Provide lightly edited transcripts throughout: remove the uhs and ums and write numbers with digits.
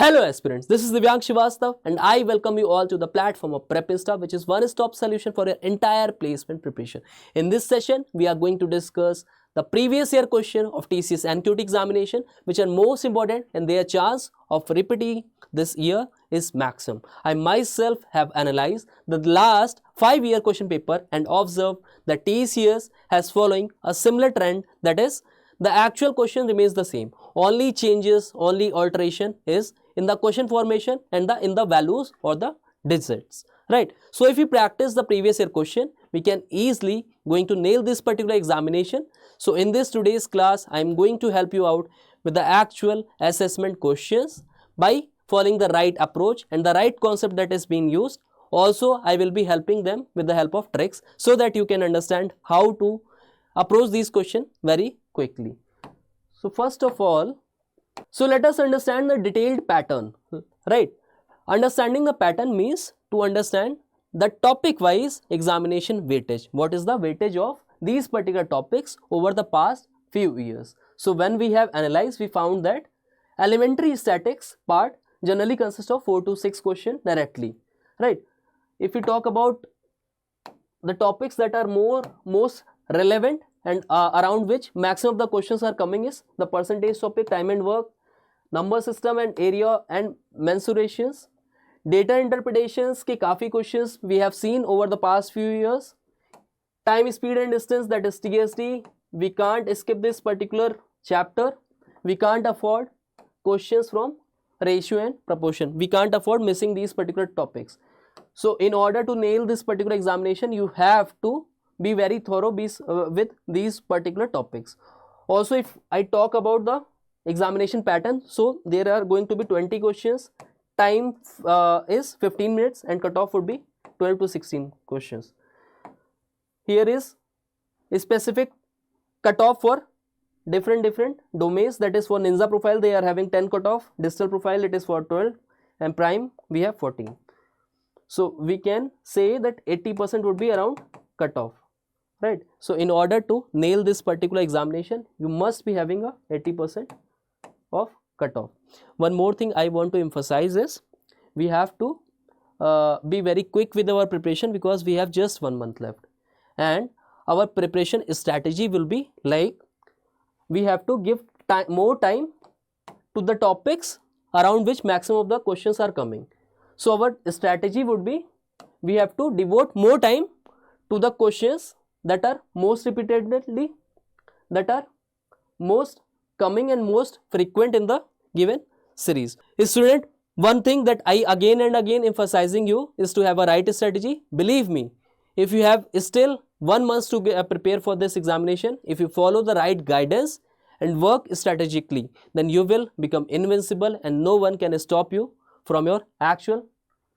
Hello aspirants, this is Divyank Srivastav and I welcome you all to the platform of Prepinsta, which is one-stop solution for your entire placement preparation. In this session, we are going to discuss the previous year question of TCS NQT examination, which are most important and their chance of repeating this year is maximum. I myself have analyzed the last 5-year question paper and observed that TCS has following a similar trend, that is, the actual question remains the same. Only changes, only alteration is in the question formation and in the values or the digits, right? So if we practice the previous year question, we can easily going to nail this particular examination. So in this today's class, I am going to help you out with the actual assessment questions by following the right approach and the right concept that is being used. Also, I will be helping them with the help of tricks so that you can understand how to approach these questions very quickly. So first of all, so let us understand the detailed pattern, right? Understanding the pattern means to understand the topic wise examination weightage. What is the weightage of these particular topics over the past few years? So when we have analyzed, we found that elementary statics part generally consists of 4 to 6 questions directly, right? If we talk about the topics that are most relevant and around which maximum of the questions are coming is the percentage topic, time and work, number system and area and mensurations, data interpretations के काफ़ी questions we have seen over the past few years, time, speed and distance, that is TSD. We can't skip this particular chapter. We can't afford questions from ratio and proportion. We can't afford missing these particular topics. So in order to nail this particular examination, you have to be very thorough with these particular topics. Also, if I talk about the examination pattern, so there are going to be 20 questions, time is 15 minutes and cutoff would be 12 to 16 questions. Here is a specific cutoff for different domains, that is for Ninja profile they are having 10 cutoff, digital profile it is for 12 and prime we have 14. So we can say that 80% would be around cutoff, right? So in order to nail this particular examination, you must be having a 80% of cutoff. One more thing I want to emphasize is we have to be very quick with our preparation because we have just 1 month left, and our preparation strategy will be like we have to give more time to the topics around which maximum of the questions are coming. So our strategy would be we have to devote more time to the questions that are most repeatedly, that are most coming and most frequent in the given series. Student, one thing that I again and again emphasizing you is to have a right strategy. Believe me, if you have still 1 month to prepare for this examination, if you follow the right guidance and work strategically, then you will become invincible and no one can stop you from your actual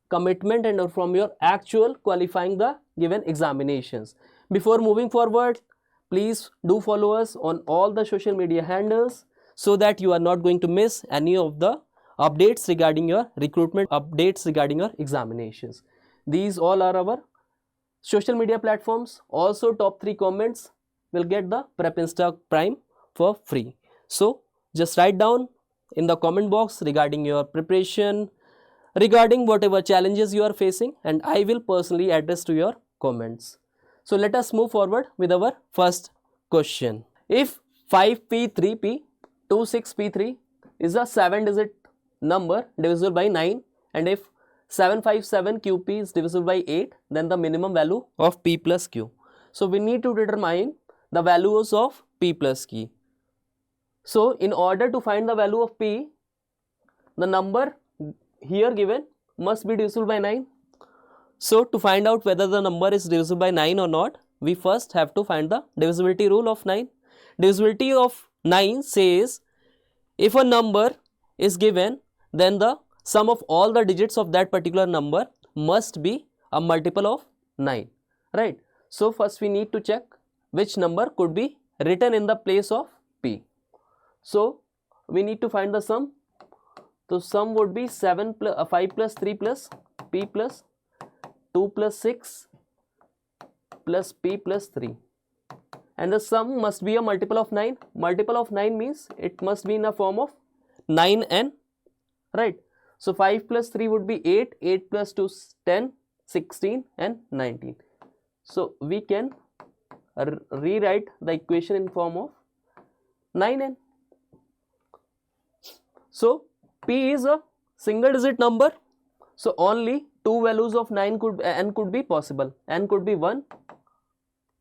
commitment and from your actual qualifying the given examinations. Before moving forward, please do follow us on all the social media handles so that you are not going to miss any of the updates regarding your recruitment, updates regarding your examinations. These all are our social media platforms. Also, top 3 comments will get the Prepinsta Prime for free. So just write down in the comment box regarding your preparation, regarding whatever challenges you are facing, and I will personally address to your comments. So let us move forward with our first question. If 5P3P 26P3 is a 7-digit number divisible by 9, and if 757QP is divisible by 8, then the minimum value of P plus Q. So we need to determine the values of P plus Q. So in order to find the value of P, the number here given must be divisible by 9. So to find out whether the number is divisible by 9 or not, we first have to find the divisibility rule of 9. Divisibility of 9 says if a number is given, then the sum of all the digits of that particular number must be a multiple of 9, right? So first we need to check which number could be written in the place of P. So we need to find the sum. So sum would be 5 plus 3 plus P plus 2 plus 6 plus P plus 3. And the sum must be a multiple of 9. Multiple of 9 means it must be in a form of 9n, right? So 5 plus 3 would be 8, 8 plus 2 10, 16 and 19. So we can rewrite the equation in form of 9n. So P is a single digit number, so only two values of 9 could be possible. N could be 1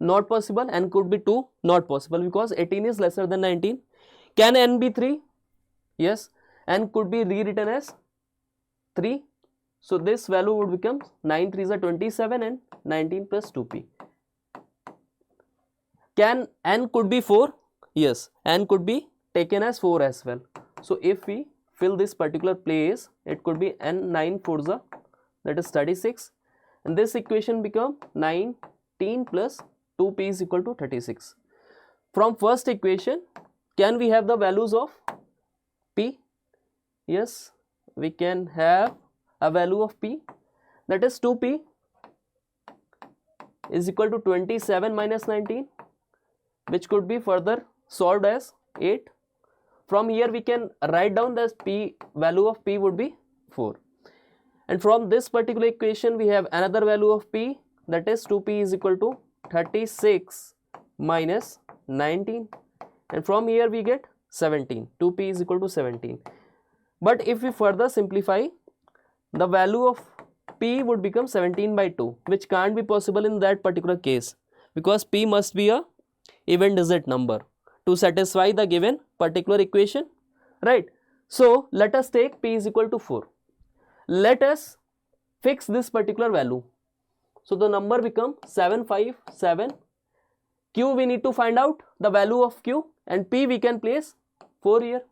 not possible, n could be 2 not possible, because 18 is lesser than 19. Can n be 3? Yes, n could be rewritten as 3. So this value would become 9 3s are 27 and 19 plus 2p. Can n could be 4? Yes, n could be taken as 4 as well. So if we fill this particular place, it could be n 9 4s are, that is 36, and this equation become 19 plus 2p is equal to 36. From first equation, can we have the values of p? Yes, we can have a value of p, that is 2p is equal to 27 minus 19, which could be further solved as 8. From here we can write down that p value of p would be 4. And from this particular equation we have another value of p, that is 2p is equal to 36 minus 19, and from here we get 17. 2p is equal to 17. But if we further simplify, the value of p would become 17 by 2, which can't be possible in that particular case, because p must be a even digit number to satisfy the given particular equation, right? So let us take p is equal to 4. Let us fix this particular value. So the number become 757. Q we need to find out the value of q, and p we can place 4 here.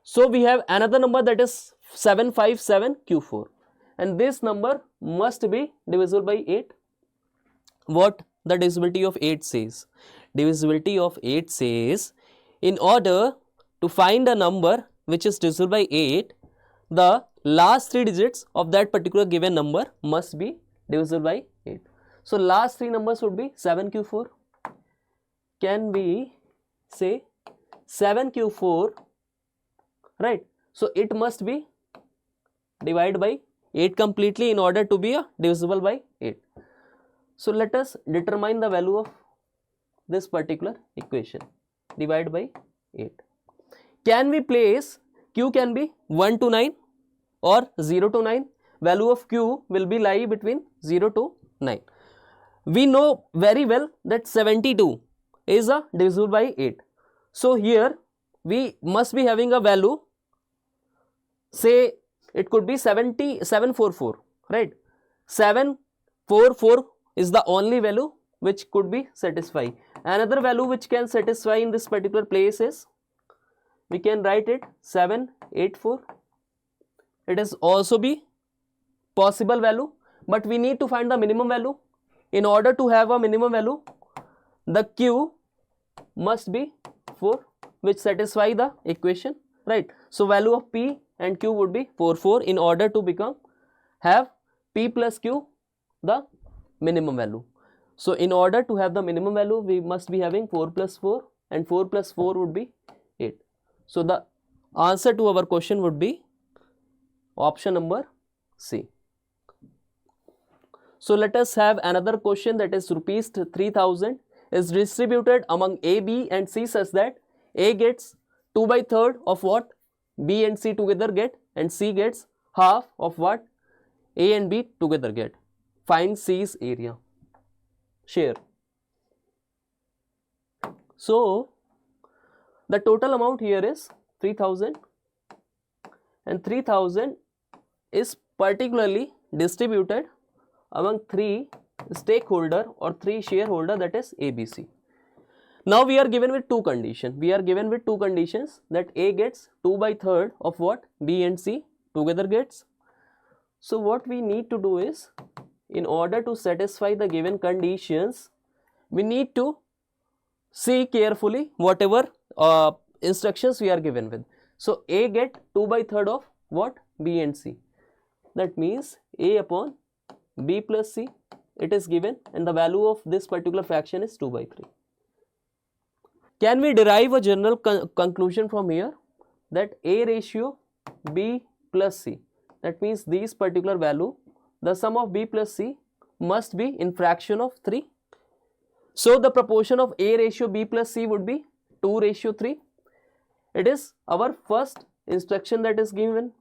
So we have another number, that is 757 q4, and this number must be divisible by 8. What the divisibility of 8 says? Divisibility of 8 says, in order to find a number which is divisible by 8, the last 3 digits of that particular given number must be divisible by 8. So last 3 numbers would be 7q4. Can we say 7q4, right? So it must be divided by 8 completely in order to be divisible by 8. So let us determine the value of this particular equation. Divide by 8. Can we place q can be 1 to 9 or 0 to 9? Value of q will be lie between 0 to 9. We know very well that 72 is divisible by 8. So here we must be having a value, say it could be 744, right? 744 is the only value which could be satisfy. Another value which can satisfy in this particular place is, we can write it 784. It is also be possible value, but we need to find the minimum value. In order to have a minimum value, the q must be 4, which satisfy the equation, right? So value of p and q would be 4 in order to have p plus q the minimum value. So in order to have the minimum value, we must be having 4 plus 4, and 4 plus 4 would be 8. So the answer to our question would be option number C. So let us have another question, that is rupees 3000 is distributed among A, B and C such that A gets 2/3 of what B and C together get, and C gets half of what A and B together get. Find C's area. Share. So the total amount here is 3000, and 3000 is particularly distributed among 3 stakeholder or 3 shareholder, that is ABC. Now we are given with two conditions. We are given with two conditions, that A gets 2/3 of what B and C together gets. So what we need to do is, in order to satisfy the given conditions, we need to see carefully whatever instructions we are given with. So A get 2/3 of what B and C. That means A upon B plus C, it is given, and the value of this particular fraction is 2/3. Can we derive a general conclusion from here, that A ratio B plus C, that means this particular value, the sum of B plus C must be in fraction of 3. So the proportion of A ratio B plus C would be 2:3. It is our first instruction that is given.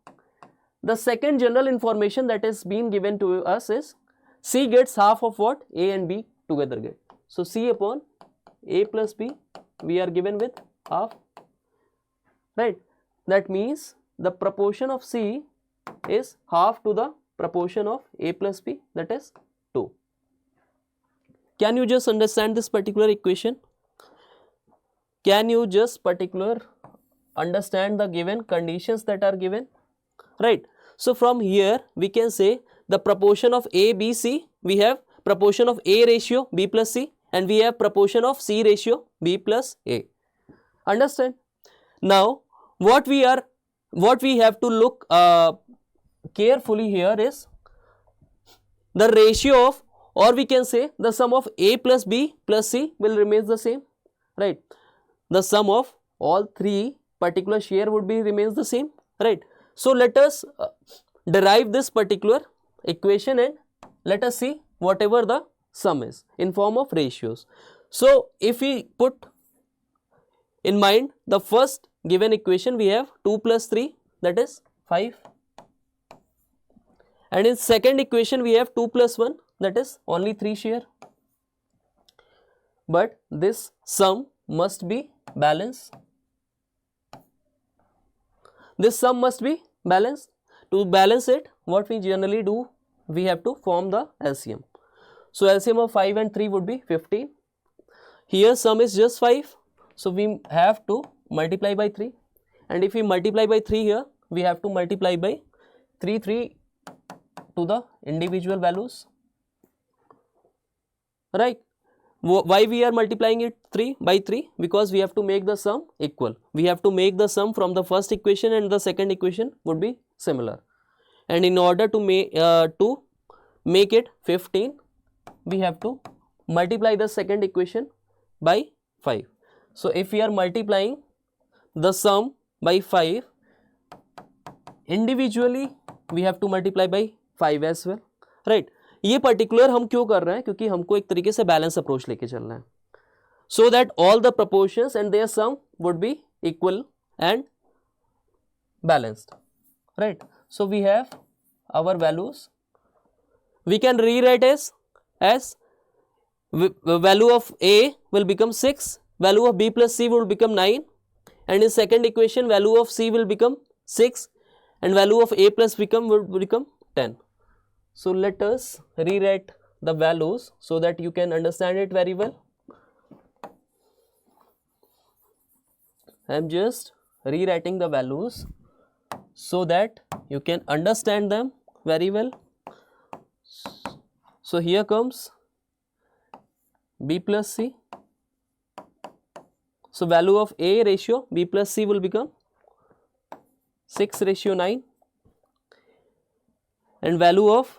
The second general information that is being given to us is C gets half of what A and B together get. So C upon A plus B we are given with half, right? That means the proportion of C is half to the proportion of A plus B, that is 2. Can you just understand this particular equation? Can you just understand the given conditions that are given, right? So from here we can say the proportion of A, B, C, we have proportion of A ratio B plus C, and we have proportion of C ratio B plus A. Understand? Now what we have to look carefully here is the ratio of, or we can say the sum of A plus B plus C will remain the same, right? The sum of all three particular share would be remains the same, right? So let us derive this particular equation and let us see whatever the sum is in form of ratios. So if we put in mind the first given equation, we have 2 plus 3, that is 5, and in second equation we have 2 plus 1, that is only 3 share, but this sum must be balanced. This sum must be balanced. To balance it, what we generally do, we have to form the LCM. So LCM of 5 and 3 would be 15. Here sum is just 5, so we have to multiply by 3, and if we multiply by 3 here, we have to multiply by 3 to the individual values, right? Why we are multiplying it 3 by 3? Because we have to make the sum equal. We have to make the sum from the first equation and the second equation would be similar, and in order to make it 15, we have to multiply the second equation by 5. So if we are multiplying the sum by 5, individually we have to multiply by 5 as well, right? ये particular हम क्यों कर रहे हैं? क्योंकि हमको एक तरीके से बैलेंस अप्रोच लेके चलना है, so that all the proportions and their sum would be equal and balanced, right? So we have our values. We can rewrite as value of A will become 6, value of B plus C will become 9, and in second equation value of C will become 6 and value of A plus will become 10. So let us rewrite the values so that you can understand it very well. I am just rewriting the values so that you can understand them very well. So here comes B plus C. So value of A ratio B plus C will become 6:9, and value of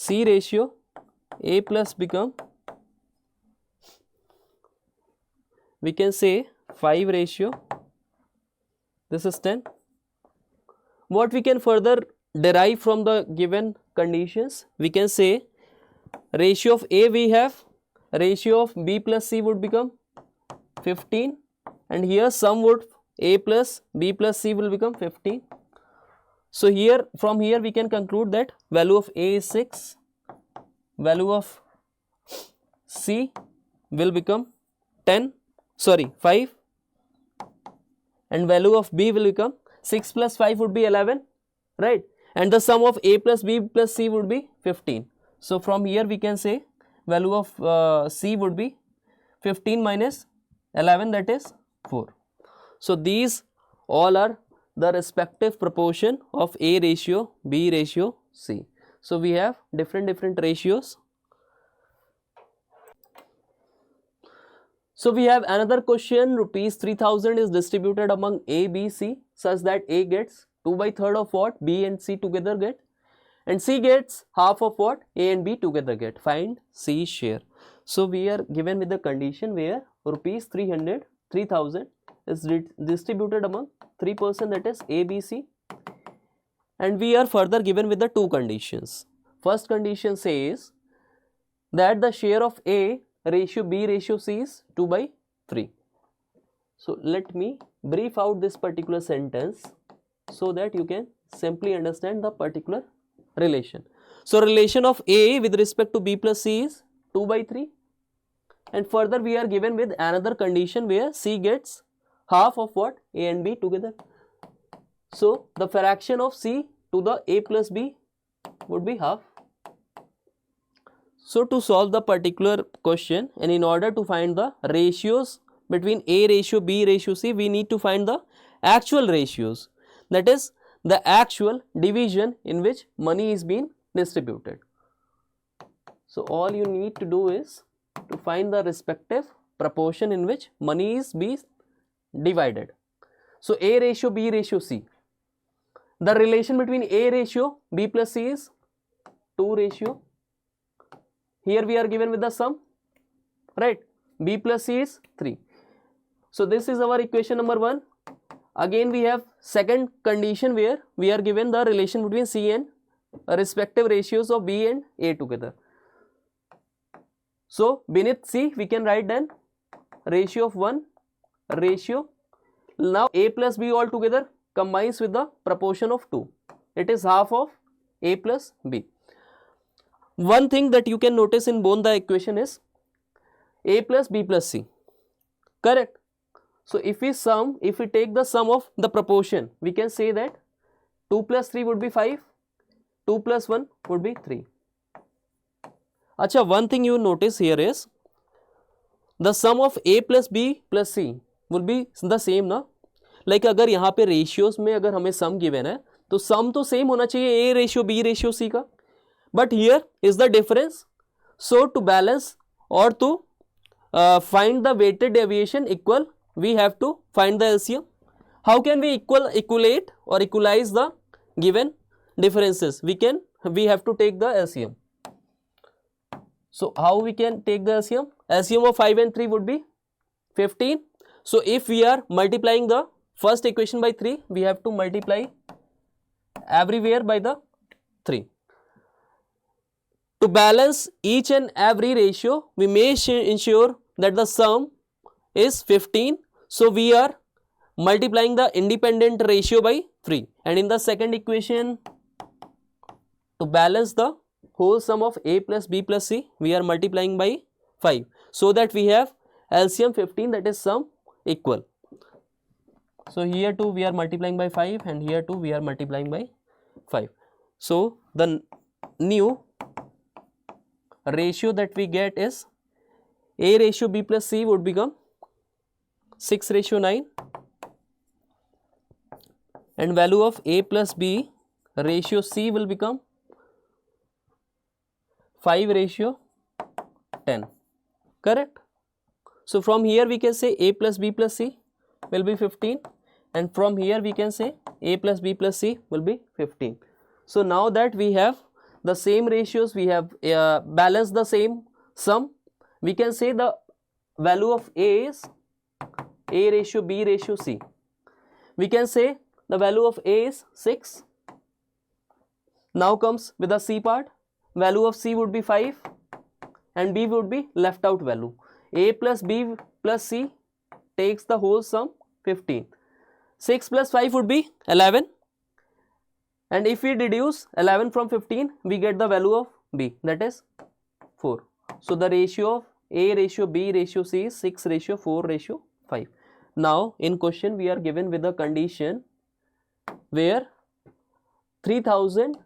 C ratio A plus become, we can say 5 ratio, this is 10. What we can further derive from the given conditions, we can say ratio of A we have, ratio of B plus C would become 15, and here sum would A plus B plus C will become 15. So here, from here we can conclude that value of A is 6, value of C will become 5, and value of B will become 6 plus 5 would be 11, right? And the sum of A plus B plus C would be 15. So from here we can say value of C would be 15 minus 11, that is 4. So these all are the respective proportion of A ratio, B ratio, C. So we have different ratios. So we have another question, rupees 3000 is distributed among A, B, C such that A gets 2/3 of what B and C together get, and C gets half of what A and B together get. Find C share. So we are given with the condition where rupees 3000 is distributed among 3 persons, that is A, B, C, and we are further given with the two conditions. First condition says that the share of A ratio B ratio C is 2 by 3. So let me brief out this particular sentence so that you can simply understand the particular relation. So relation of A with respect to B plus C is 2 by 3, and further we are given with another condition where C gets half of what? A and B together. So the fraction of C to the A plus B would be half. So to solve the particular question, and in order to find the ratios between A ratio B ratio C, we need to find the actual ratios, that is the actual division in which money is being distributed. So all you need to do is to find the respective proportion in which money is being divided. So A ratio B ratio C, the relation between A ratio B plus C is 2 ratio. Here we are given with the sum, right? B plus C is 3. So this is our equation number 1. Again we have second condition where we are given the relation between C and respective ratios of B and A together. So beneath C we can write then ratio of 1 ratio. Now A plus B all together combines with the proportion of 2. It is half of A plus B. One thing that you can notice in both the equation is A plus B plus C, correct? So if we take the sum of the proportion, we can say that 2 plus 3 would be 5, 2 plus 1 would be 3. Acha, one thing you notice here is the sum of A plus B plus C will be the same ना. Like अगर यहाँ पे ratios में अगर हमें sum given है तो sum तो same होना चाहिए A ratio B ratio C का, but here is the difference. So to balance or to find the weighted deviation equal, we have to find the LCM. How can we equate or equalize the given differences? We have to take the LCM. So how we can take the LCM? LCM of 5 and 3 would be 15. So if we are multiplying the first equation by 3, we have to multiply everywhere by the 3. To balance each and every ratio, we may ensure that the sum is 15. So we are multiplying the independent ratio by 3. And in the second equation, to balance the whole sum of A plus B plus C, we are multiplying by 5. So that we have LCM 15, that is sum equal. So here too we are multiplying by 5 and here too we are multiplying by 5. So the new ratio that we get is A ratio B plus C would become 6 ratio 9 and value of A plus B ratio C will become 5 ratio 10, correct? So from here we can say A plus B plus C will be 15, and from here we can say A plus B plus C will be 15. So now that we have the same ratios, we have balanced the same sum, we can say the value of A is A ratio B ratio C. We can say the value of A is 6. Now comes with the C part. Value of C would be 5 and B would be left out value. A plus B plus C takes the whole sum 15. 6 plus 5 would be 11, and if we deduce 11 from 15, we get the value of B, that is 4. So the ratio of A ratio B ratio C is 6 ratio 4 ratio 5. Now in question we are given with a condition where 3000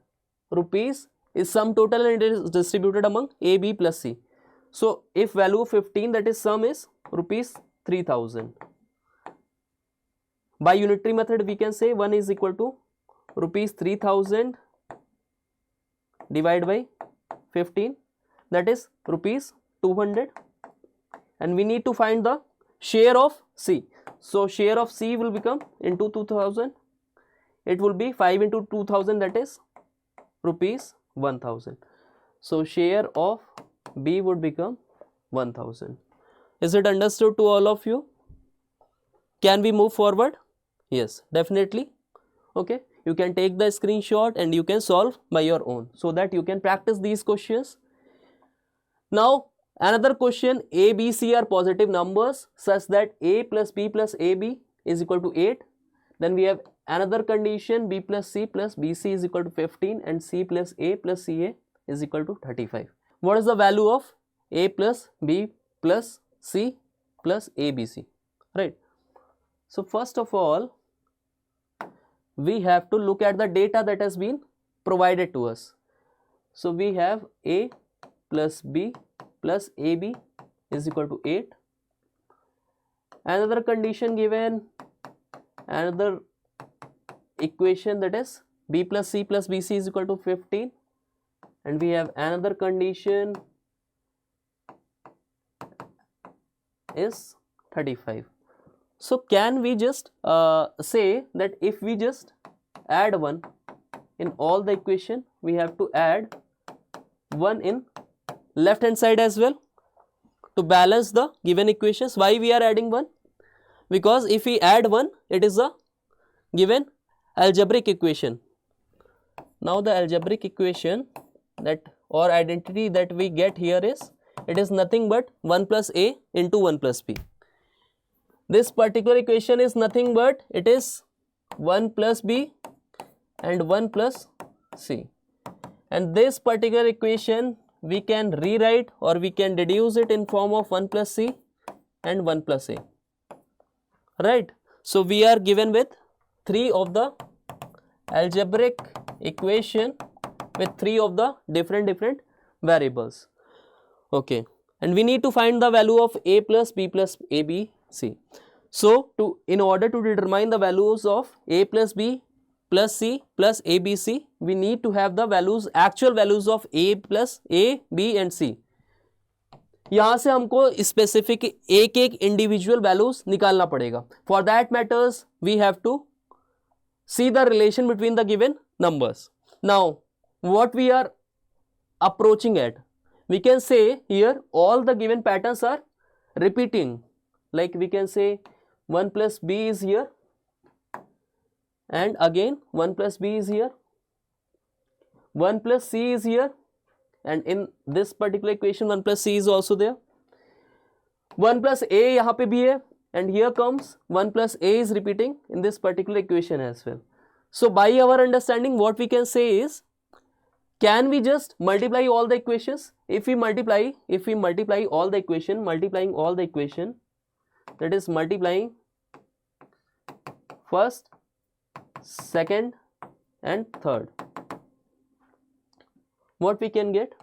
rupees is sum total and it is distributed among A, B plus C. So if value of 15, that is sum is rupees 3000. By unitary method we can say 1 is equal to rupees 3000 divided by 15, that is rupees 200, and we need to find the share of C. So share of C will become into 2000, it will be 5 into 2000, that is rupees 1000. So share of B would become 1000. Is it understood to all of you? Can we move forward? Yes, definitely. Okay. you can take the screenshot and you can solve by your own, so that you can practice these questions. Now another question, a, b, c are positive numbers such that a plus b plus ab is equal to 8. Then we have another condition, b plus c plus bc is equal to 15 and c plus a plus ca is equal to 35. What is the value of a plus b plus c plus abc, right? So first of all, we have to look at the data that has been provided to us. So we have a plus b plus ab is equal to 8. Another condition given, another equation, that is b plus c plus bc is equal to 15, and we have another condition is 35. So can we just say that if we just add 1 in all the equation, we have to add 1 in left hand side as well to balance the given equations? Why we are adding 1? Because if we add 1, it is a given algebraic equation. Now the algebraic equation that or identity that we get here is, it is nothing but 1 plus a into 1 plus b. This particular equation is nothing but it is 1 plus b and 1 plus c, and this particular equation we can rewrite or we can deduce it in form of 1 plus c and 1 plus a, right? So we are given with 3 of the algebraic equation with 3 of the different variables. Okay, and we need to find the value of a plus b plus a b c. So in order to determine the values of a plus b plus c plus a b c, we need to have the values, actual values of a plus a b and c. यहाँ से हमको specific एक एक individual values निकालना पड़ेगा. For that matters we have to see the relation between the given numbers. Now what we are approaching at, we can say here all the given patterns are repeating, like we can say 1 plus b is here and again 1 plus b is here, 1 plus c is here, and in this particular equation 1 plus c is also there, 1 plus a यहाँ पे भी है, and here comes 1 plus a is repeating in this particular equation as well. So by our understanding, what we can say is, can we just multiply all the equations? If we multiply all the equation, multiplying all the equation, that is multiplying first, second and third, what we can get?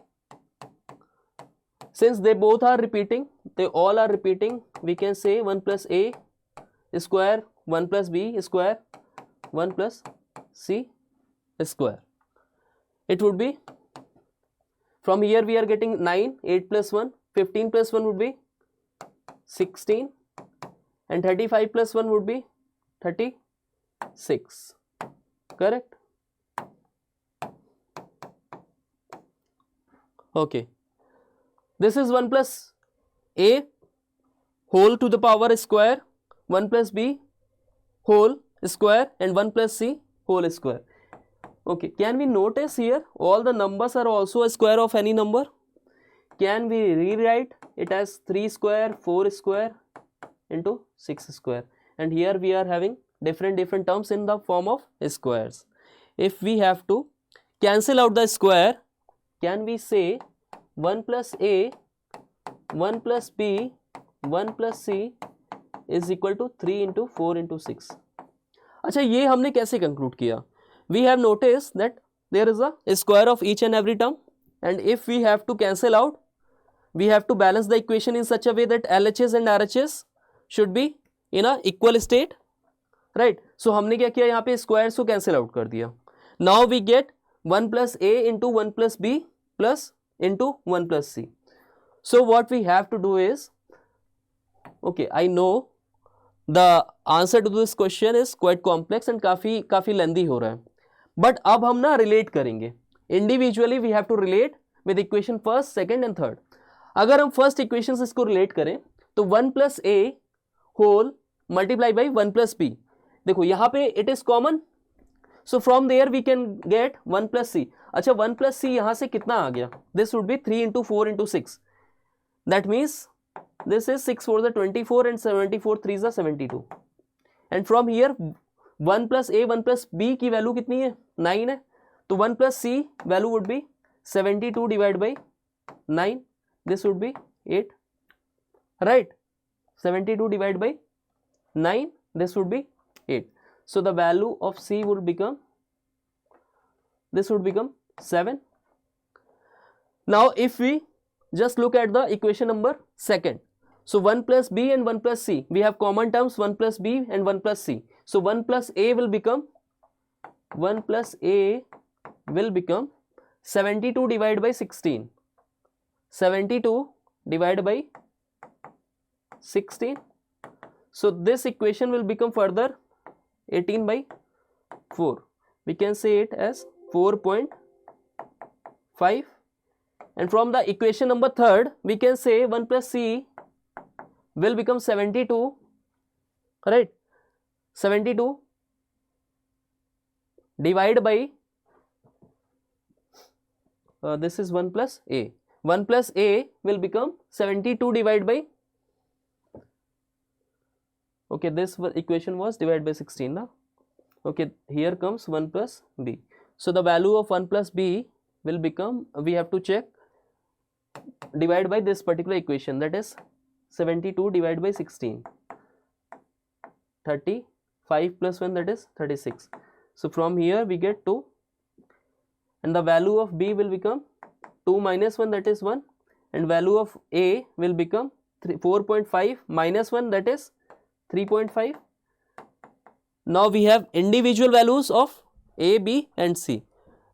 Since they both are repeating, they all are repeating, we can say 1 plus a square, 1 plus b square, 1 plus c square. It would be, from here we are getting 9, 8 plus 1, 15 plus 1 would be 16, and 35 plus 1 would be 36. Correct? Okay. This is 1 plus a whole to the power square, 1 plus b whole square, and 1 plus c whole square. Okay, can we notice here all the numbers are also a square of any number? Can we rewrite it as 3 square, 4 square into 6 square, and here we are having different terms in the form of squares. If we have to cancel out the square, can we say 1 plus a, 1 plus b, 1 plus c is equal to 3 into 4 into 6. अच्छा, ये हमने कैसे conclude किया? We have noticed that there is a square of each and every term, and if we have to cancel out, we have to balance the equation in such a way that LHS and RHS should be in a equal state, right? So हमने क्या किया, यहाँ पे squares को cancel out कर दिया. Now we get 1 plus a into 1 plus b plus into 1 plus c. So what we have to do is, okay, I know the answer to this question is quite complex and काफी lengthy हो रहा है, but अब हम ना relate करेंगे. Individually we have to relate with equation first, second and third. अगर हम first equations इसको relate करें तो 1 plus a whole multiply by 1 plus b, देखो यहाँ पे it is common, So from there we can get 1 plus c. अच्छा 1 plus c यहाँ से कितना आ गया? This would be 3 into 4 into 6. That means this is 6 4 the 24 and 74 3 is the 72. And from here 1 plus a 1 plus b की value कितनी है? 9 है. तो 1 plus c value would be 72 divided by 9. This would be 8. Right? 72 divided by 9. This would be 8. So the value of c would become, this would become 7. Now if we just look at the equation number second, so 1 plus b and 1 plus c, we have common terms 1 plus b and 1 plus c. So 1 plus a will become 72 divided by 16. 72 divided by 16. So this equation will become further 18 by 4. We can say it as 4.5. And from the equation number third, we can say 1 plus c will become 72, right? 72 divided by, this is 1 plus a. 1 plus a will become 72 divided by, okay, this equation was divided by 16 now. Okay, here comes 1 plus b. So the value of 1 plus b will become, we have to check, divided by this particular equation, that is 72 divided by 16, 35 plus 1, that is 36. So from here we get 2, and the value of b will become 2 minus 1, that is 1, and value of a will become 4.5 minus 1, that is 3.5. Now we have individual values of a, b and c.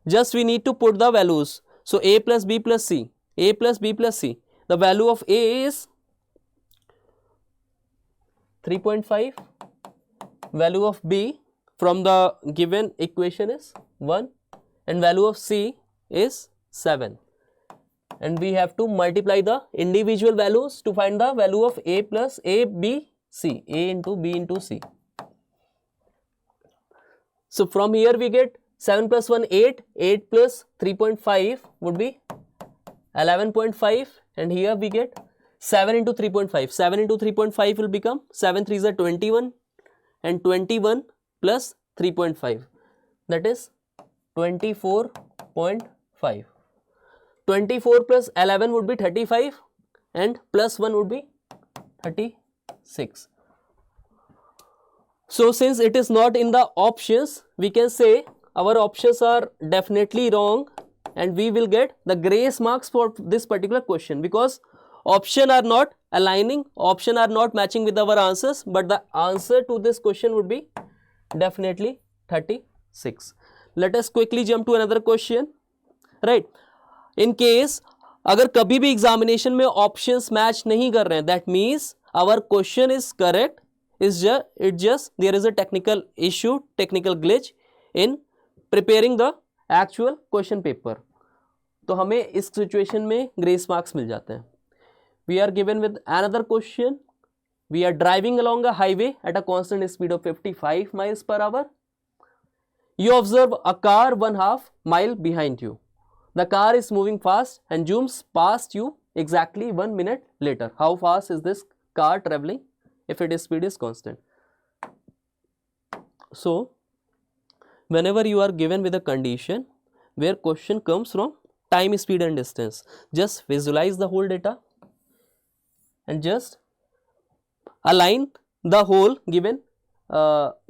Just we need to put the values. So a plus b plus c, a plus b plus c. The value of a is 3.5, value of b from the given equation is 1, and value of c is 7. And we have to multiply the individual values to find the value of a plus a, b, c, a into b into c. So from here we get 7 plus 1 8, 8 plus 3.5 would be 11.5, and here we get 7 into 3.5. 7 into 3.5 will become 7 3s are 21, and 21 plus 3.5, that is 24.5. 24 plus 11 would be 35, and plus 1 would be 36. So since it is not in the options, we can say our options are definitely wrong, and we will get the grace marks for this particular question, because option are not aligning, option are not matching with our answers, but the answer to this question would be definitely 36. Let us quickly jump to another question, right? In case अगर कभी भी examination में options match नहीं कर रहे हैं, that means our question is correct, it just there is a technical issue, technical glitch in preparing the actual question paper. तो हमें इस सिचुएशन में ग्रेस मार्क्स मिल जाते हैं. We are given with another question. We are driving along a highway at a constant speed of 55 miles per hour. You observe a car 1/2 mile behind you. The car is moving fast and zooms past you exactly 1 minute later. How fast is this car traveling if its speed is constant? So whenever you are given with a condition where question comes from time, speed and distance, just visualize the whole data and just align the whole given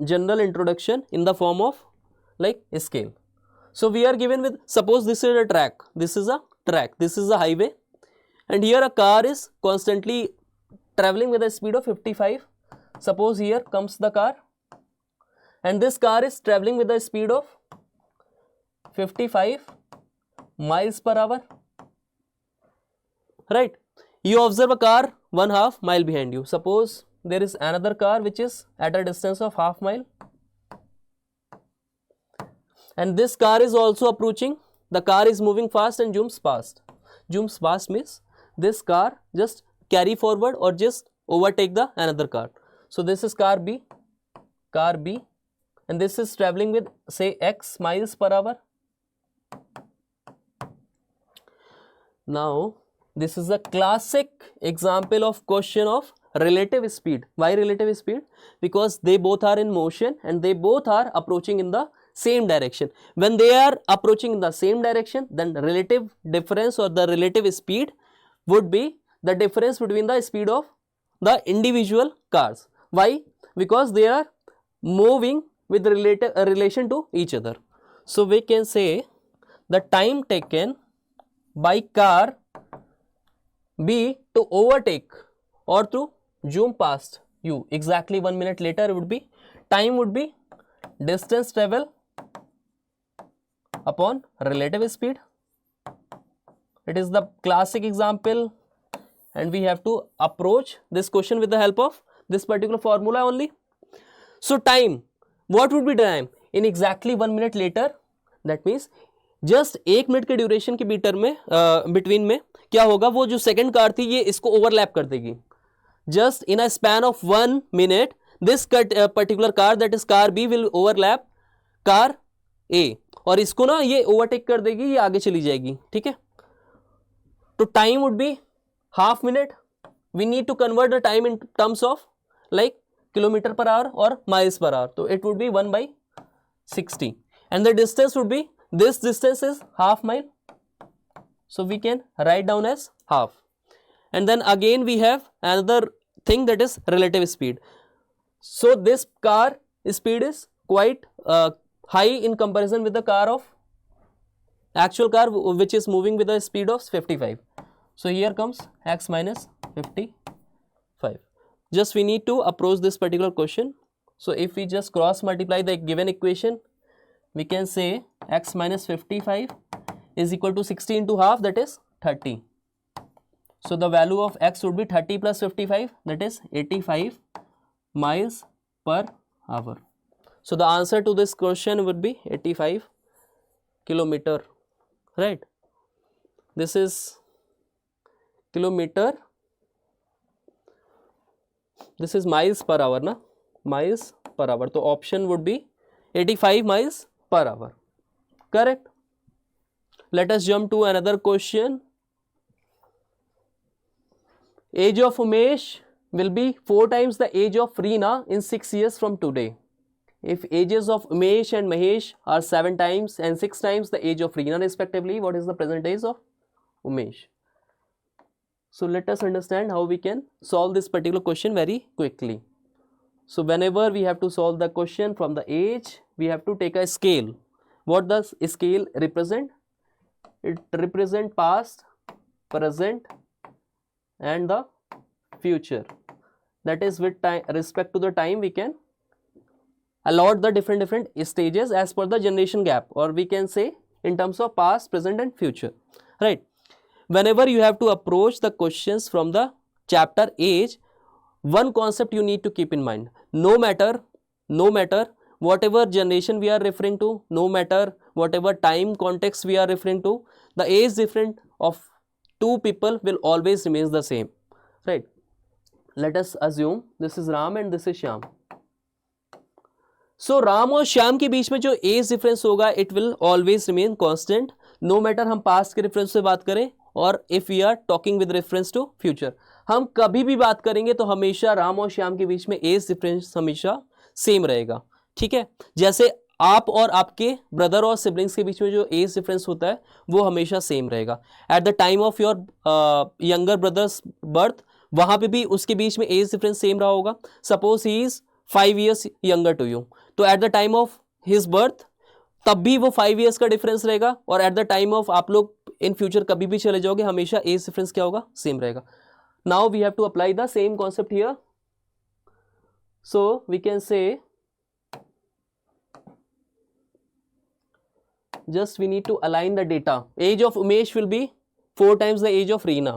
general introduction in the form of like a scale. So we are given with, suppose this is a track, this is a track, this is a highway, and here a car is constantly traveling with a speed of 55. Suppose here comes the car, and this car is traveling with a speed of 55 miles per hour, right? You observe a car 1/2 mile behind you. Suppose there is another car which is at a distance of 1/2 mile, and this car is also approaching. The car is moving fast and zooms past. Zooms past means this car just carry forward or just overtake the another car. So this is car B, and this is traveling with say x miles per hour. Now this is a classic example of question of relative speed. Why relative speed? Because they both are in motion and they both are approaching in the same direction. When they are approaching in the same direction, then relative difference or the relative speed would be the difference between the speed of the individual cars. Why? Because they are moving with relation to each other. So we can say the time taken by car B to overtake or to zoom past you exactly 1 minute later would be, time would be distance travel upon relative speed. It is the classic example and we have to approach this question with the help of this particular formula only. So time, what would be time? In exactly 1 minute later, that means just 1 minute के duration के beater में between में क्या होगा, वो जो second car थी ये इसको ओवरलैप कर देगी. Just in a span of 1 minute this particular car that is car B will overlap car A और इसको ना ये ओवरटेक कर देगी, ये आगे चली जाएगी. ठीक है, तो time would be half minute. We need to convert the time in terms of like kilometre per hour और माइल्स पर आवर. तो it would be 1/60 and the distance would be, this distance is half mile, so we can write down as half. And then again we have another thing that is relative speed. So this car speed is quite high in comparison with the car of actual car which is moving with a speed of 55. So here comes x minus 55. Just we need to approach this particular question. So if we just cross multiply the given equation, we can say x minus 55 is equal to 60 into half, that is 30. So the value of x would be 30 plus 55, that is 85 miles per hour. So the answer to this question would be 85 kilometer, right? This is kilometer, this is miles per hour na, miles per hour. So option would be 85 miles per hour. Correct. Let us jump to another question. Age of Umesh will be 4 times the age of Reena in 6 years from today. If ages of Umesh and Mahesh are 7 times and 6 times the age of Reena respectively, what is the present age of Umesh? So let us understand how we can solve this particular question very quickly. So whenever we have to solve the question from the age, we have to take a scale. What does scale represent? It represents past, present and the future. That is with time, respect to the time we can allot the different stages as per the generation gap, or we can say in terms of past, present and future, right? Whenever you have to approach the questions from the chapter age, one concept you need to keep in mind. No matter whatever generation we are referring to, no matter whatever time context we are referring to, the age difference of two people will always remains the same, right? Let us assume this is Ram and this is Shyam. So Ram और श्याम के बीच में जो age difference होगा it will always remain constant, no matter हम past के reference से बात करें और if we are talking with reference to future. हम कभी भी बात करेंगे तो हमेशा राम और श्याम के बीच में एज डिफरेंस हमेशा सेम रहेगा. ठीक है, जैसे आप और आपके ब्रदर और सिबलिंग्स के बीच में जो एज डिफरेंस होता है वो हमेशा सेम रहेगा. Eight the time of your younger brothers birth, वहाँ पे भी उसके बीच में एज डिफरेंस सेम रहा होगा. Suppose he is 5 years younger to you, तो at the time of his birth तब भी वो 5 years का डिफरेंस रहेगा, और एट द टाइम ऑफ आप लोग इन फ्यूचर कभी भी चले जाओगे हमेशा एज डिफरेंस क्या होगा, सेम रहेगा. Now we have to apply the same concept here. So we can say just we need to align the data. Age of Umesh will be 4 times the age of Reena.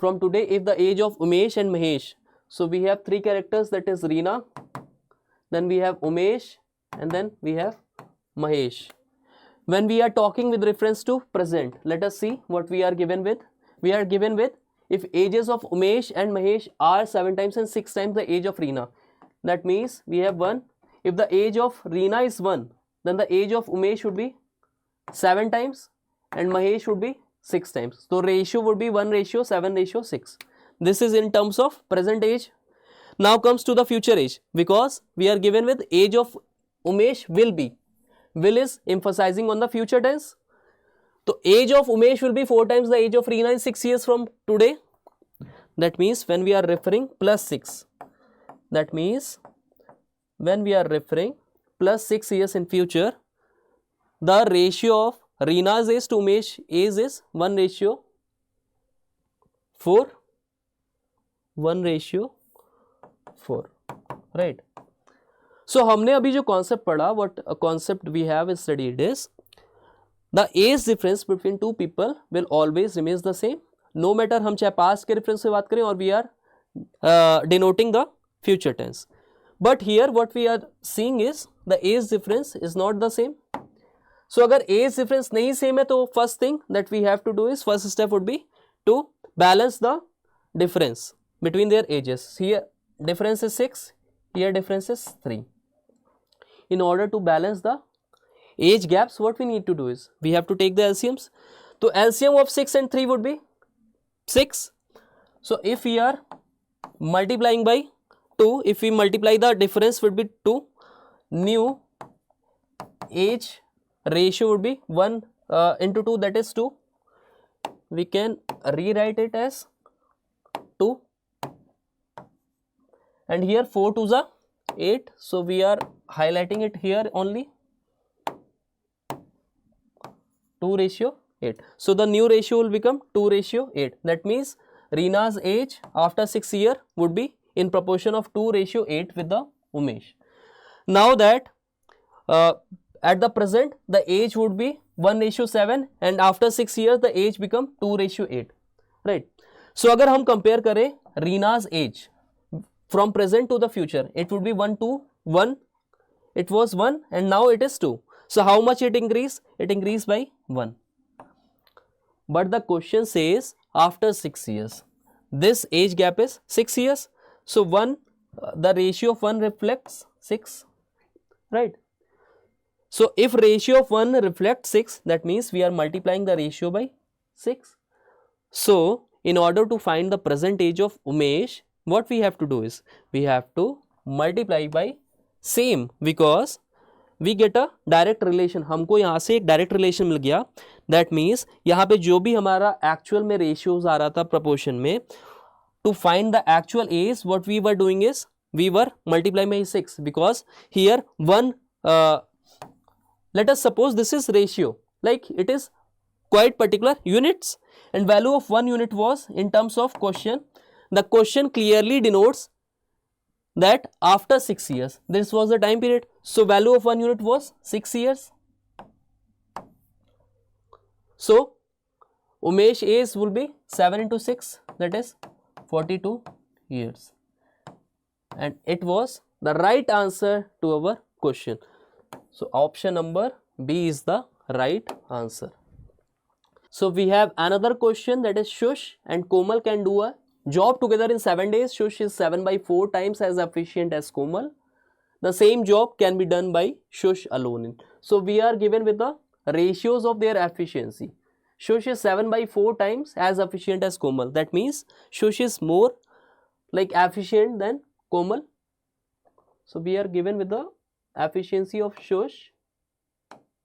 From today, if the age of Umesh and Mahesh, so we have 3 characters, that is Reena, then we have Umesh, and then we have Mahesh. When we are talking with reference to present, let us see what we are given with. We are given with if ages of Umesh and Mahesh are 7 times and 6 times the age of Reena. That means we have one. if the age of Reena is 1, then the age of Umesh should be 7 times and Mahesh should be 6 times. So ratio would be 1:7:6. This is in terms of present age. Now comes to the future age, because we are given with age of Umesh will be. Will is emphasizing on the future tense. So age of Umesh will be 4 times the age of Reena in 6 years from today. That means when we are referring plus 6. That means when we are referring plus 6 years in future, the ratio of Reena's age to Umesh age is 1:4. 1:4, right? So हमने अभी जो concept पढ़ा, what a concept we have studied is the age difference between two people will always remains the same, no matter हम चाहे past के reference से बात करें और we are denoting the future tense. But here what we are seeing is the age difference is not the same. So अगर age difference नहीं same है तो first thing that we have to do is, first step would be to balance the difference between their ages. Here difference is 6, here difference is 3. In order to balance the age gaps, what we need to do is we have to take the LCMs. So LCM of 6 and 3 would be 6. So if we are multiplying by 2, if we multiply, the difference would be 2. New age ratio would be 1 into 2, that is 2. We can rewrite it as 2. And here 4 2s are 8. So we are highlighting it here only. 2:8. So the new ratio will become 2:8. That means Reena's age after 6 years would be in proportion of 2:8 with the Umesh. Now that at the present the age would be 1:7 and after 6 years the age become 2:8, right? So अगर हम compare करें Reena's age from present to the future, it would be 1 to 1. It was 1 and now it is 2. So how much it increased? It increased by 1. But the question says after 6 years. This age gap is 6 years. So 1, the ratio of 1 reflects 6, right? So if ratio of 1 reflects 6, that means we are multiplying the ratio by 6. So in order to find the present age of Umesh, what we have to do is we have to multiply by same, because we get a direct relation. हमको यहाँ से एक direct relation मिल गया. That means यहाँ पे जो भी हमारा actual में ratios आ रहा था proportion में, to find the actual age, what we were doing is we were multiplying by 6, because here 1, let us suppose this is ratio, like it is quite particular units, and value of 1 unit was in terms of question. The question clearly denotes that after 6 years, this was the time period. So value of 1 unit was 6 years. So Umesh age will be 7 into 6, that is 42 years. And it was the right answer to our question. So option number B is the right answer. So we have another question, that is Shush and Komal can do a job together in 7 days. Shush is 7/4 times as efficient as Komal. The same job can be done by Shush alone. So we are given with the ratios of their efficiency. Shush is 7/4 times as efficient as Komal. That means Shush is more like efficient than Komal. So we are given with the efficiency of Shush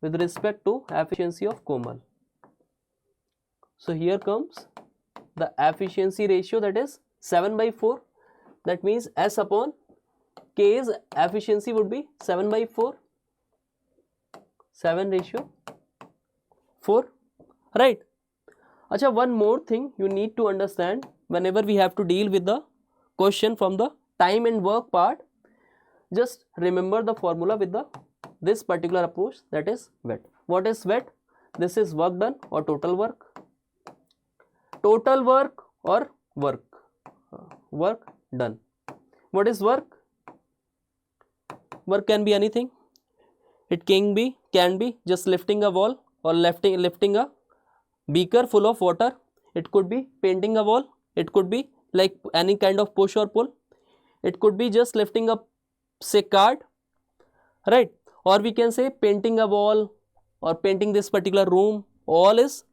with respect to efficiency of Komal. So here comes the efficiency ratio, that is 7/4. That means S upon K's efficiency would be 7/4. 7:4, right? Acha, one more thing you need to understand whenever we have to deal with the question from the time and work part. Just remember the formula with this particular approach, that is WET. What is WET? This is work done or total work. Total work or work done. What is work? Work can be anything. It can be just lifting a wall or lifting a beaker full of water. It could be painting a wall. It could be like any kind of push or pull. It could be just lifting a sick card. right? Or we can say painting a wall or painting this particular room, all is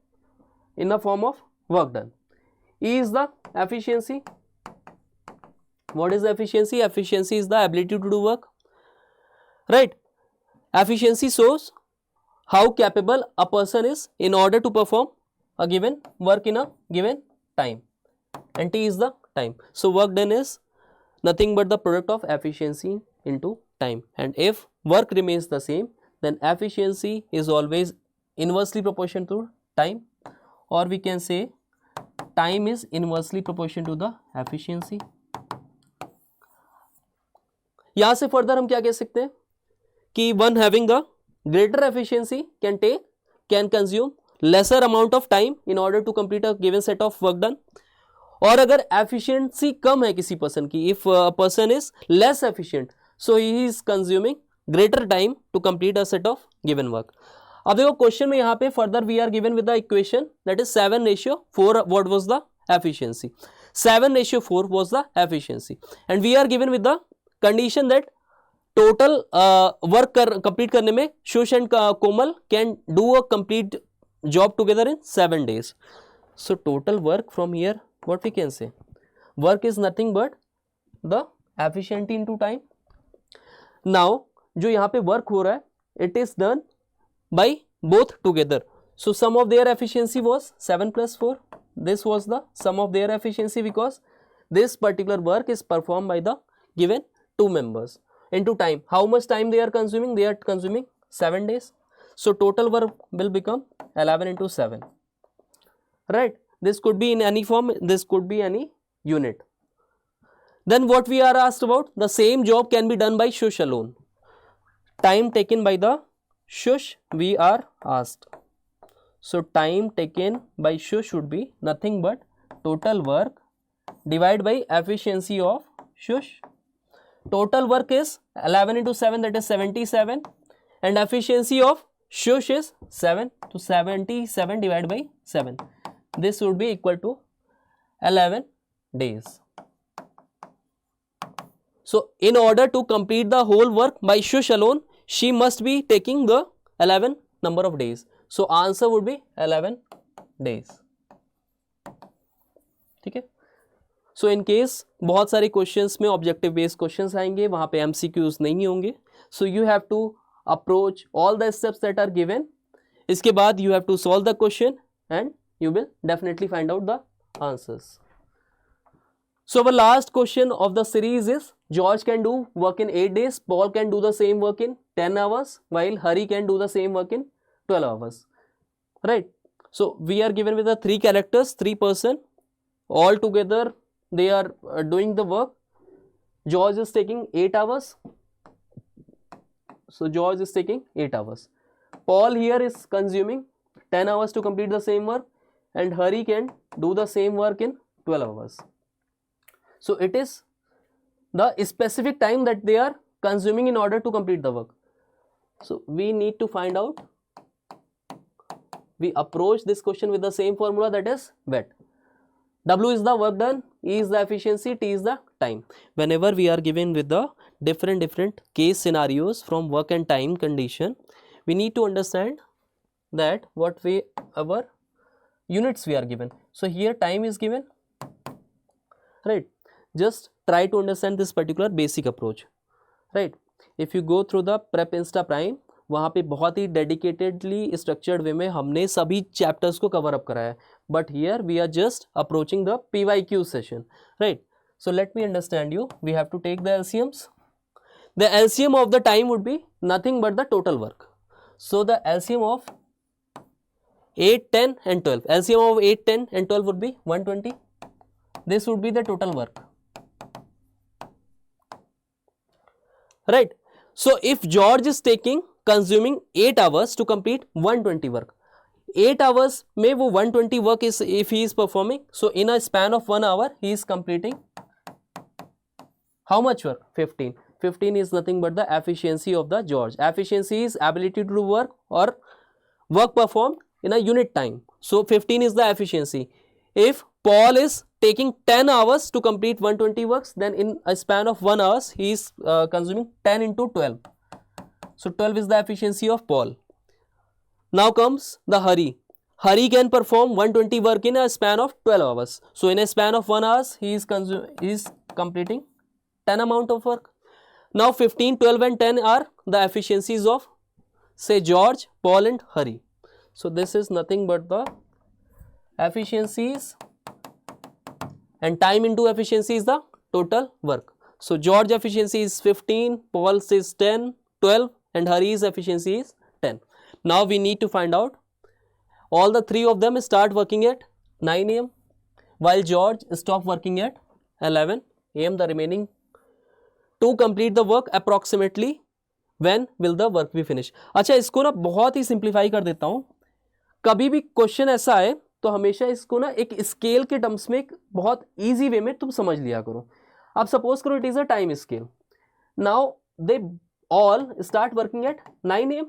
in the form of work done. E is the efficiency. What is efficiency? Efficiency is the ability to do work, right? Efficiency shows how capable a person is in order to perform a given work in a given time, and T is the time. So work done is nothing but the product of efficiency into time, and if work remains the same, then efficiency is always inversely proportional to time, or we can say time is inversely proportional to the efficiency. यहाँ से further हम क्या कह सकते हैं कि one having the greater efficiency can consume lesser amount of time in order to complete a given set of work done. और अगर एफिशिएंसी कम है किसी पर्सन की, if a person is less efficient, so he is consuming greater time to complete a set of given work. अब देखो question में यहाँ पे further we are given with the equation that is 7:4. What was the efficiency? 7:4 was the efficiency, and we are given with the condition that total work complete करने में शुश and Komal can do a complete job together in 7 days. So total work from here, what we can say, work is nothing but the efficiency into time. Now जो यहाँ पे work हो रहा है, it is done by both together. So sum of their efficiency was 7 plus 4. This was the sum of their efficiency because this particular work is performed by the given two members into time. How much time they are consuming? They are consuming 7 days. So total work will become 11 into 7. Right? This could be in any form. This could be any unit. Then what we are asked about? The same job can be done by shush alone. Time taken by the shush we are asked. So time taken by shush should be nothing but total work divided by efficiency of shush. Total work is 11 into 7, that is 77, and efficiency of shush is 7, to 77 divided by 7. This would be equal to 11 days. So in order to complete the whole work by shush alone, she must be taking the 11 number of days. So answer would be 11 days. ठीक है. सो in case बहुत सारे questions में objective based questions आएंगे, वहाँ पे MCQs नहीं होंगे. So you have to approach all the steps that are given. इसके बाद you have to solve the question and you will definitely find out the answers. So our last question of the series is, George can do work in 8 days, Paul can do the same work in 10 hours, while Hari can do the same work in 12 hours. Right? So we are given with the 3 characters, 3 person, all together they are doing the work. George is taking 8 hours. So George is taking 8 hours. Paul here is consuming 10 hours to complete the same work, and Hari can do the same work in 12 hours. So it is the specific time that they are consuming in order to complete the work. So we need to find out. We approach this question with the same formula, that is WET. W is the work done, E is the efficiency, T is the time. Whenever we are given with the different case scenarios from work and time condition, we need to understand that what way our units we are given. So here time is given, right? Just try to understand this particular basic approach, right? If you go through the Prep Insta Prime, वहाँ पे बहुत ही dedicatedly structured way में हमने सभी chapters को cover up कराया है. But here we are just approaching the PYQ session, right? So let me understand you. We have to take the LCMs. The LCM of the time would be nothing but the total work. So the LCM of 8, 10 and 12. LCM of 8, 10 and 12 would be 120. This would be the total work. Right? So if George is consuming 8 hours to complete 120 work. 8 hours में वो 120 work is if he is performing. So in a span of 1 hour he is completing how much work? 15. 15 is nothing but the efficiency of the George. Efficiency is ability to do work or work performed in a unit time. So 15 is the efficiency. If Paul is taking 10 hours to complete 120 works, then in a span of 1 hour he is consuming 10 into 12. So 12 is the efficiency of Paul. Now comes the Hari. Hari can perform 120 work in a span of 12 hours. So in a span of 1 hour, he is completing 10 amount of work. Now 15, 12 and 10 are the efficiencies of, say, George, Paul and Hari. So this is nothing but the efficiencies, and time into efficiency is the total work. So George efficiency is 15, Paul's is 10, 12 and Hari's efficiency is 10. Now we need to find out all the three of them start working at 9 am while George stop working at 11 am. The remaining to complete the work approximately when will the work be finished. अच्छा, इसको ना बहुत ही simplify कर देता हूँ. कभी भी question ऐसा आए तो हमेशा इसको ना एक स्केल के टर्म्स में एक बहुत ईजी वे में तुम समझ लिया करो. अब सपोज करो it is a time scale. Now they all start working at 9 am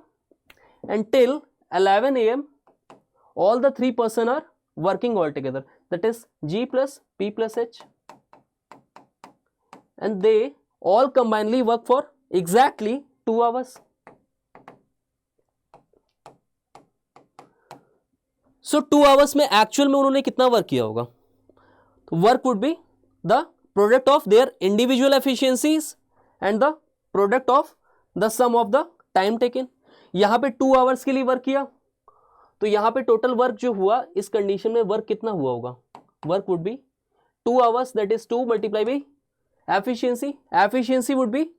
and till 11 am all the three person are working all together, that is G plus P plus H, and they all combinedly work for exactly 2 hours. So 2 hours में actual में उन्होंने कितना work किया होगा? तो work would be the product of their individual efficiencies and the product of the sum of the time taken. यहाँ पे 2 hours के लिए वर्क किया तो यहाँ पे टोटल वर्क जो हुआ इस कंडीशन में वर्क कितना हुआ होगा? Work would be 2 hours, that is 2 multiply by efficiency. Efficiency would be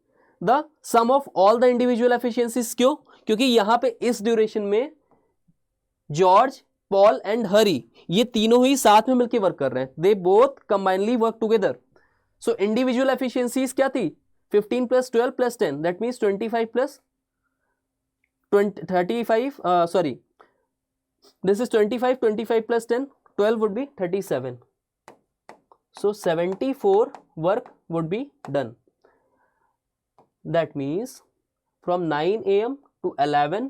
the sum of all the individual efficiencies. क्यों? क्योंकि यहाँ पे इस ड्यूरेशन में जॉर्ज, पॉल एंड हरी ये तीनों ही साथ में मिलकर वर्क कर रहे हैं. They both combinedly work together. So individual efficiencies क्या थी? 15 plus 12 plus 10, that means 25 plus 35, sorry, this is 25, 25 plus 10, 12 would be 37. So 74 work would be done. That means from 9 am to 11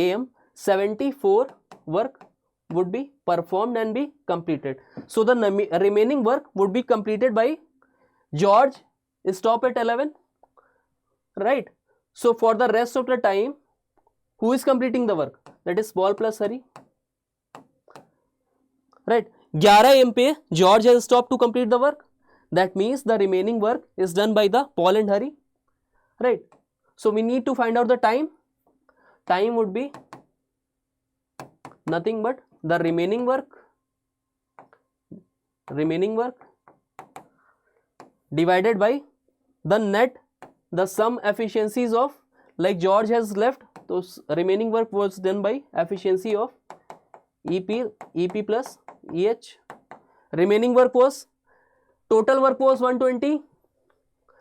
am 74 work would be performed and be completed. So the remaining work would be completed by George stop at 11, right? So for the rest of the time who is completing the work? That is Paul plus Hari, right? 11 am पे George has stopped to complete the work. That means the remaining work is done by the Paul and Hari, right? So we need to find out the time. Time would be nothing but the remaining work divided by the net, the sum efficiencies of, like George has left, so remaining work was done by efficiency of EP plus EH. Remaining work was, total work was 120,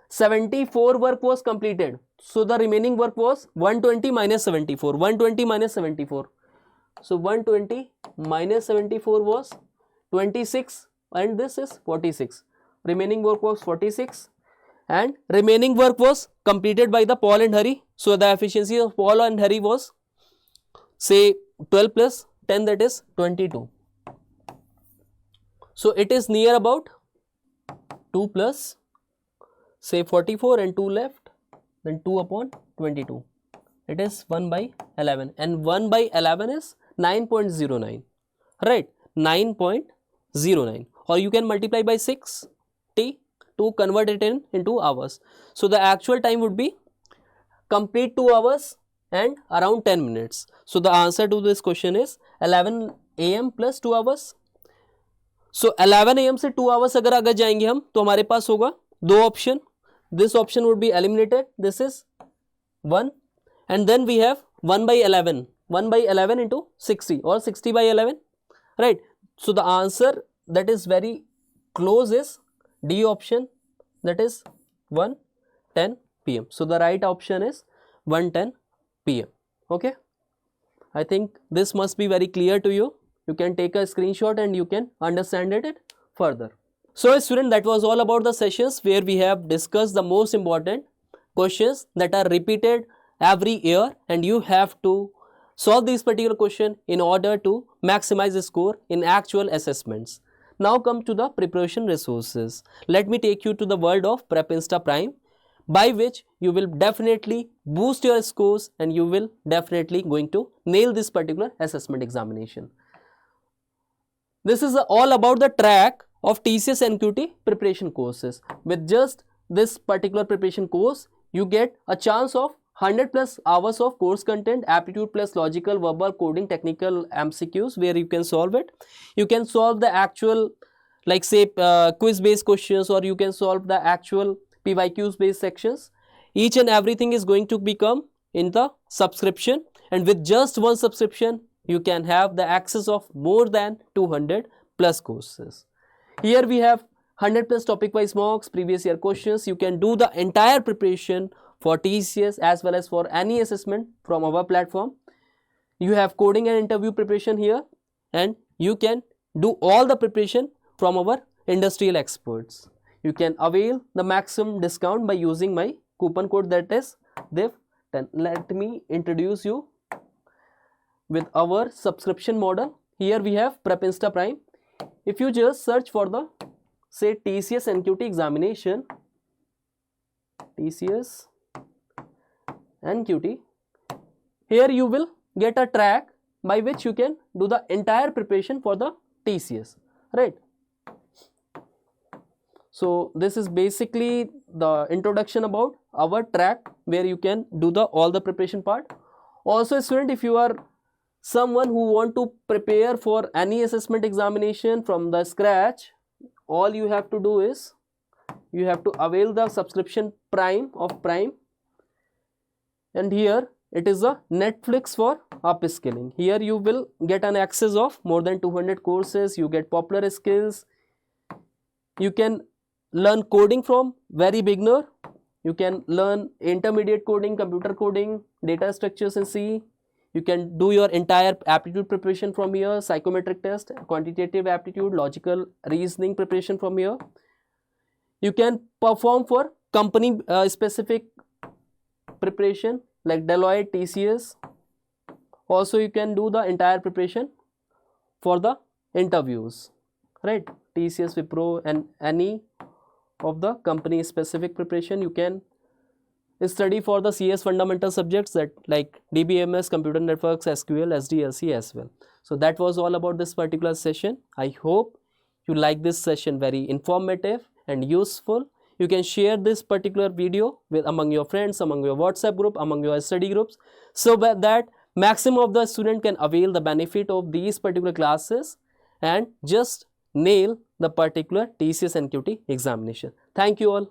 74 work was completed. So the remaining work was 120 minus 74, 120 minus 74. So 120 minus 74 was 26 and this is 46. Remaining work was 46 and remaining work was completed by the Paul and Hari. So the efficiency of Paul and Hari was, say, 12 plus 10, that is 22. So it is near about 2 plus, say, 44 and 2 left, then 2 upon 22. It is 1 by 11 and 1 by 11 is 9.09, right? 9.09, or you can multiply by 6t to convert it into hours. So the actual time would be complete 2 hours and around 10 minutes. So the answer to this question is 11 am plus 2 hours. So 11 am से 2 hours अगर जाएंगे हम तो हमारे पास होगा दो option. This option would be eliminated. This is 1 and then we have 1 by 11. 1 by 11 into 60 or 60 by 11, right? So the answer that is very close is D option, that is 1:10 p.m. So the right option is 1:10 p.m. Okay, I think this must be very clear to you. You can take a screenshot and you can understand it further. So student, that was all about the sessions where we have discussed the most important questions that are repeated every year and you have to solve this particular question in order to maximize the score in actual assessments. Now come to the preparation resources. Let me take you to the world of Prep Insta Prime. by which you will definitely boost your scores and you will definitely going to nail this particular assessment examination. This is all about the track of TCS NQT preparation courses. With just this particular preparation course, you get a chance of 100 plus hours of course content, aptitude plus logical, verbal, coding, technical MCQs where you can solve it. You can solve the actual like say quiz based questions, or you can solve the actual PYQs based sections. Each and everything is going to become in the subscription, and with just one subscription you can have the access of more than 200 plus courses. Here we have 100 plus topic wise mocks, previous year questions. You can do the entire preparation for TCS as well as for any assessment from our platform. You have coding and interview preparation here, and you can do all the preparation from our industrial experts. You can avail the maximum discount by using my coupon code, that is DIV10. Let me introduce you with our subscription model. Here we have PrepInsta Prime. If you just search for the say TCS NQT examination, TCS NQT, here you will get a track by which you can do the entire preparation for the TCS, right? So this is basically the introduction about our track where you can do the all the preparation part. Also student, if you are someone who want to prepare for any assessment examination from the scratch, all you have to do is you have to avail the subscription Prime of Prime, and here it is a Netflix for upskilling. Here you will get an access of more than 200 courses. You get popular skills. You can learn coding from very beginner. You can learn intermediate coding, computer coding, data structures in C. You can do your entire aptitude preparation from here, psychometric test, quantitative aptitude, logical reasoning preparation from here. You can perform for company specific preparation like Deloitte, TCS. Also you can do the entire preparation for the interviews, right? TCS, Wipro, and any of the company specific preparation. You can study for the CS fundamental subjects that like DBMS, computer networks, SQL, SDLC as well. So that was all about this particular session. I hope you like this session, very informative and useful. You can share this particular video with among your friends, among your WhatsApp group, among your study groups, so that maximum of the student can avail the benefit of these particular classes and just nail the particular TCS NQT examination. Thank you all.